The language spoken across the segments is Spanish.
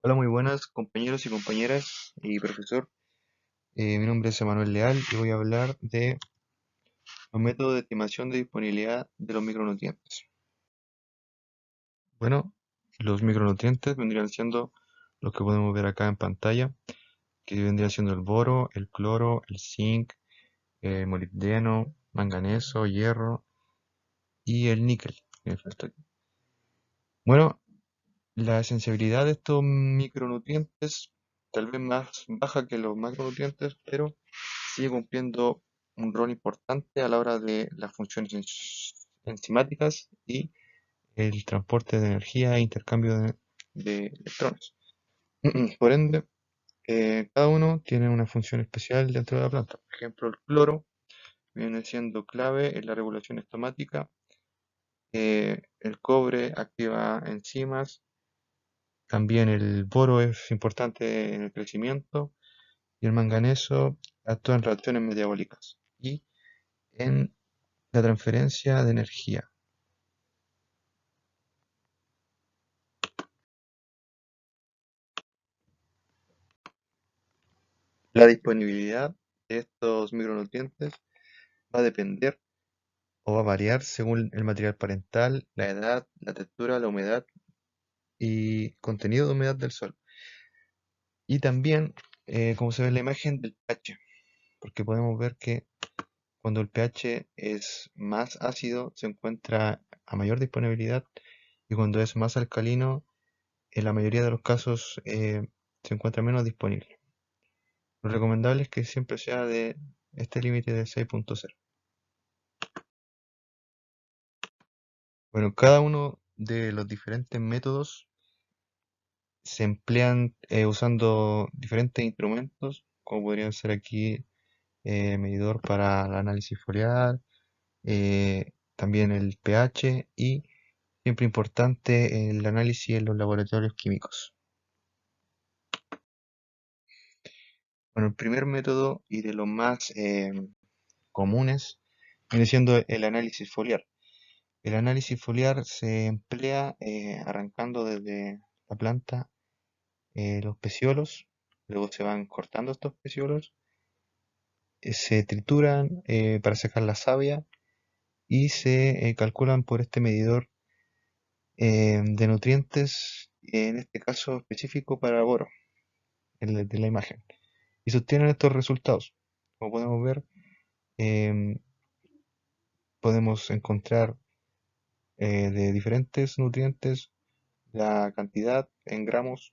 Hola, muy buenas compañeros y compañeras y profesor. Mi nombre es Emanuel Leal y voy a hablar de los métodos de estimación de disponibilidad de los micronutrientes. Bueno, los micronutrientes vendrían siendo los que podemos ver acá en pantalla, que vendrían siendo el boro, el cloro, el zinc, el molibdeno, manganeso, hierro y el níquel. Bueno, la sensibilidad de estos micronutrientes tal vez más baja que los macronutrientes, pero sigue cumpliendo un rol importante a la hora de las funciones enzimáticas y el transporte de energía e intercambio de electrones. Por ende, cada uno tiene una función especial dentro de la planta. Por ejemplo, el cloro viene siendo clave en la regulación estomática. El cobre activa enzimas. También el boro es importante en el crecimiento y el manganeso actúa en reacciones metabólicas y en la transferencia de energía. La disponibilidad de estos micronutrientes va a depender o va a variar según el material parental, la edad, la textura, la humedad y contenido de humedad del suelo. Y también, como se ve en la imagen, del pH, porque podemos ver que cuando el pH es más ácido se encuentra a mayor disponibilidad y cuando es más alcalino, en la mayoría de los casos se encuentra menos disponible. Lo recomendable es que siempre sea de este límite de 6.0. Bueno, cada uno de los diferentes métodos se emplean usando diferentes instrumentos, como podrían ser aquí medidor para el análisis foliar, también el pH y siempre importante el análisis en los laboratorios químicos. Bueno, el primer método y de los más comunes viene siendo el análisis foliar. El análisis foliar se emplea arrancando desde la planta los peciolos, luego se van cortando estos peciolos, se trituran para sacar la savia y se calculan por este medidor de nutrientes, en este caso específico para boro, el de la imagen. Y se obtienen estos resultados. Como podemos ver, em, podemos encontrar de diferentes nutrientes la cantidad en gramos,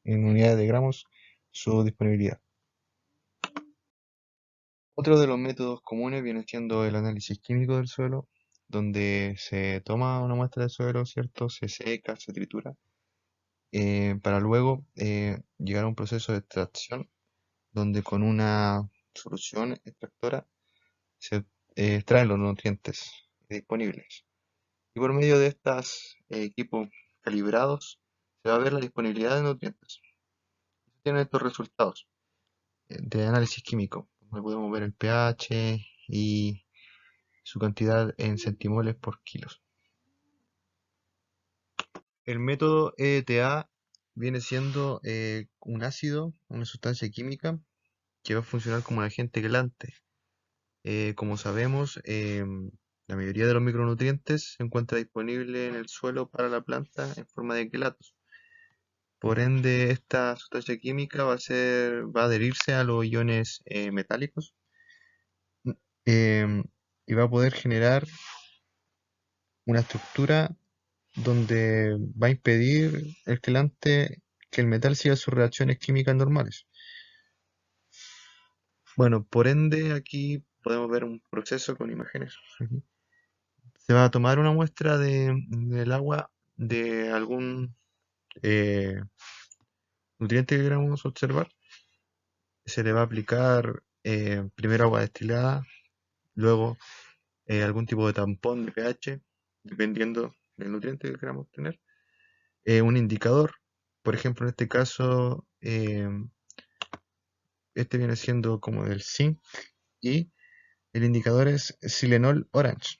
en unidades de gramos, su disponibilidad. Otro de los métodos comunes viene siendo el análisis químico del suelo, donde se toma una muestra de suelo, ¿cierto? Se seca, se tritura, para luego llegar a un proceso de extracción, donde con una solución extractora se extraen los nutrientes disponibles. Y por medio de estos equipos calibrados, se va a ver la disponibilidad de nutrientes. Tienen estos resultados de análisis químico, donde podemos ver el pH y su cantidad en centimoles por kilos. El método EDTA viene siendo un ácido, una sustancia química que va a funcionar como un agente quelante. Como sabemos, la mayoría de los micronutrientes se encuentra disponible en el suelo para la planta en forma de quelatos. Por ende, esta sustancia química va a adherirse a los iones metálicos em, y va a poder generar una estructura donde va a impedir el quelante que el metal siga sus reacciones químicas normales. Bueno, por ende aquí podemos ver un proceso con imágenes. Se va a tomar una muestra del agua de algún eh, nutriente que queramos observar. Se le va a aplicar primero agua destilada, luego algún tipo de tampón de pH, dependiendo del nutriente que queramos tener. Un indicador, por ejemplo, en este caso, este viene siendo como del zinc y el indicador es Silenol Orange,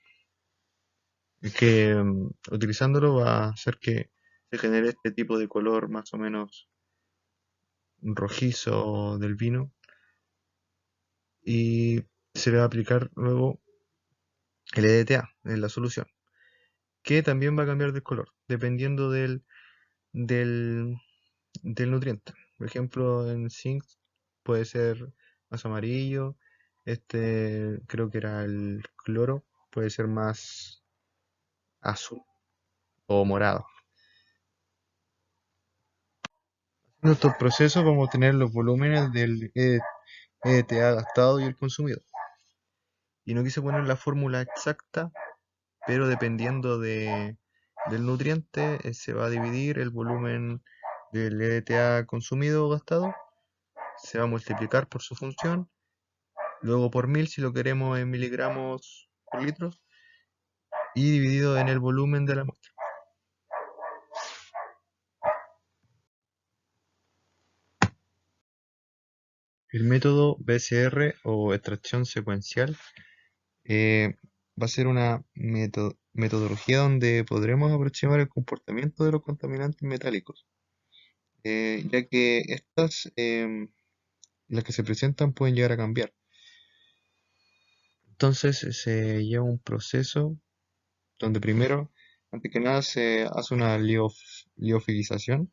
que utilizándolo va a hacer que se genere este tipo de color más o menos rojizo del vino y se le va a aplicar luego el EDTA en la solución, que también va a cambiar de color dependiendo del, del nutriente. Por ejemplo, en zinc puede ser más amarillo, este creo que era el cloro, puede ser más azul o morado. En estos procesos vamos a tener los volúmenes del EDTA gastado y el consumido. Y no quise poner la fórmula exacta, pero dependiendo del nutriente, se va a dividir el volumen del EDTA consumido o gastado, se va a multiplicar por su función, luego por 1000 si lo queremos en miligramos por litro, y dividido en el volumen de la muestra. El método BCR o extracción secuencial va a ser una metodología donde podremos aproximar el comportamiento de los contaminantes metálicos, ya que las que se presentan pueden llegar a cambiar. Entonces se lleva un proceso donde primero, antes que nada, se hace una liofilización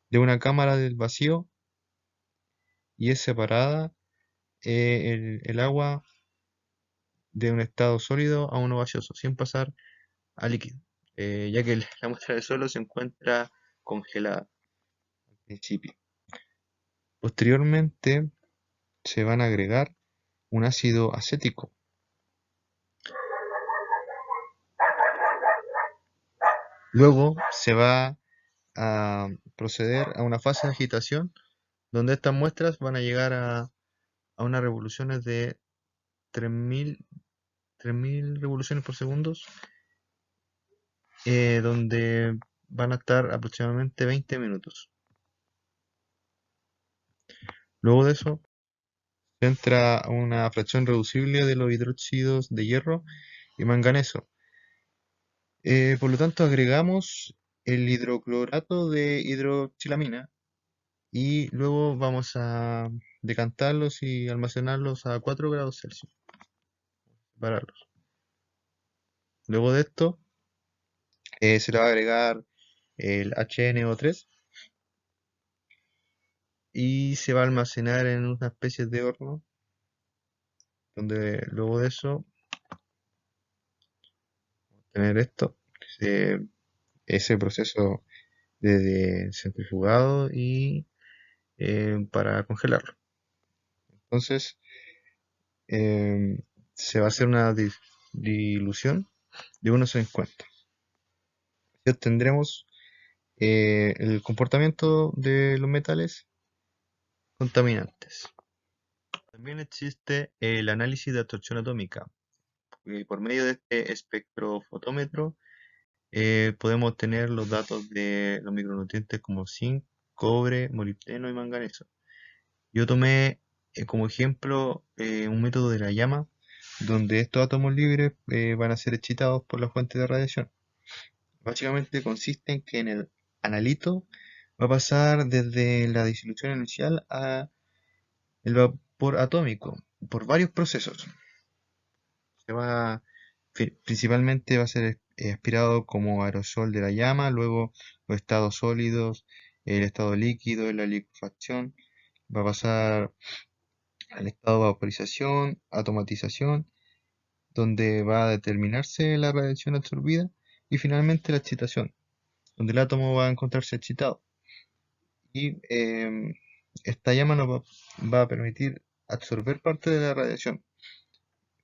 de una cámara del vacío y es separada el agua de un estado sólido a uno gaseoso, sin pasar a líquido, ya que la muestra de suelo se encuentra congelada al principio. Posteriormente se van a agregar un ácido acético. Luego se va a proceder a una fase de agitación donde estas muestras van a llegar a unas revoluciones de 3000 revoluciones por segundo, donde van a estar aproximadamente 20 minutos. Luego de eso, se entra a una fracción reducible de los hidróxidos de hierro y manganeso. Por lo tanto, agregamos el hidroclorato de hidroxilamina y luego vamos a decantarlos y almacenarlos a 4 grados Celsius. Separarlos. Luego de esto, se le va a agregar el HNO3 y se va a almacenar en una especie de horno, donde luego de eso, tener esto, ese proceso de centrifugado y para congelarlo. Entonces, se va a hacer una dilución de 1,50. Ya tendremos el comportamiento de los metales contaminantes. También existe el análisis de absorción atómica. Por medio de este espectrofotómetro podemos obtener los datos de los micronutrientes como zinc, cobre, molibdeno y manganeso. Yo tomé como ejemplo un método de la llama, donde estos átomos libres van a ser excitados por la fuente de radiación. Básicamente consiste en que en el analito va a pasar desde la disolución inicial a el vapor atómico por varios procesos. Principalmente va a ser aspirado como aerosol de la llama, luego los estados sólidos, el estado líquido, la liquefacción, va a pasar al estado de vaporización, atomatización, donde va a determinarse la radiación absorbida, y finalmente la excitación, donde el átomo va a encontrarse excitado. Y esta llama va a permitir absorber parte de la radiación.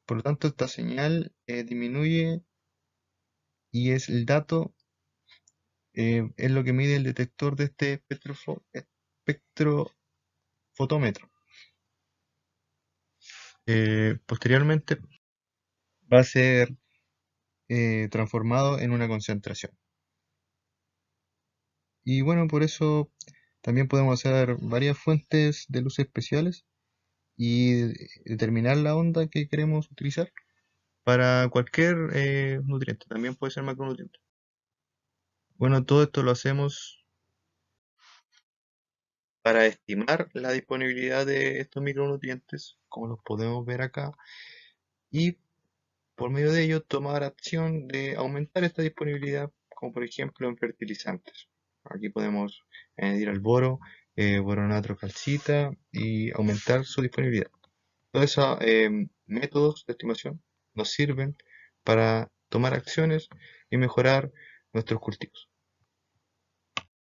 Por lo tanto, esta señal disminuye y es el dato, es lo que mide el detector de este espectrofotómetro. Posteriormente va a ser transformado en una concentración. Y bueno, por eso también podemos hacer varias fuentes de luz especiales y determinar la onda que queremos utilizar para cualquier nutriente. También puede ser macronutriente. Bueno, todo esto lo hacemos para estimar la disponibilidad de estos micronutrientes, como los podemos ver acá, y por medio de ello tomar acción de aumentar esta disponibilidad, como por ejemplo en fertilizantes. Aquí podemos añadir al boro, boronato calcita y aumentar su disponibilidad. Todos esos métodos de estimación nos sirven para tomar acciones y mejorar nuestros cultivos.